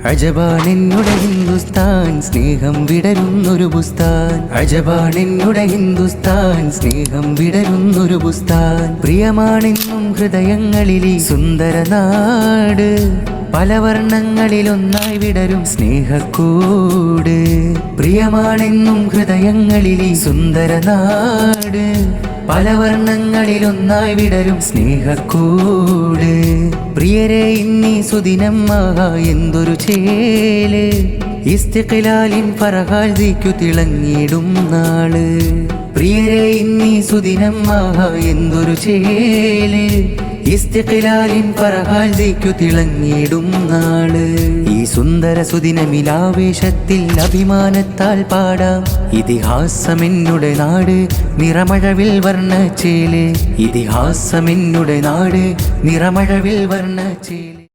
അജബാണെന്നുടെ ഹിന്ദുസ്ഥാൻ സ്നേഹം വിടരുന്നൊരു ബുസ്താൻ. അജബാണെന്നുടെ ഹിന്ദുസ്ഥാൻ സ്നേഹം വിടരുന്നൊരു ബുസ്താൻ. പ്രിയമാണെന്നും ഹൃദയങ്ങളിലെ സുന്ദര നാട്, പല വർണ്ണങ്ങളിലൊന്നായി വിടരും സ്നേഹക്കൂട്. പ്രിയമാണെന്നും ഹൃദയങ്ങളിലെ സുന്ദര നാട്, പല വർണ്ണങ്ങളിലൊന്നായി വിടരും സ്നേഹക്കൂട്. പ്രിയരെ ഇന്നീ സുദിനം എന്തൊരു ചേല്, ഇസ്തിഖ്ലാലിൻ ഫറഹാൽ ദിക്കു തിളങ്ങിടും നാള്. പ്രിയരെ ഇന്നീ സുദിനം എന്തൊരു ചേല്, ഇസ്തിഖ്ലാലിൻ ഫറഹാൽ ദിക്കു തിളങ്ങിടും നാള്. ഈ സുന്ദര സുദിനമിലാവേശത്തിൽ അഭിമാനത്താൽ പാടാം. ഇതിഹാസമെന്നുടെ നാട് നിറമഴവിൽ വർണ്ണച്ചേല്. ഇതിഹാസമെന്നുടെ നാട് നിറമഴവിൽ വർണ്ണച്ചേല്.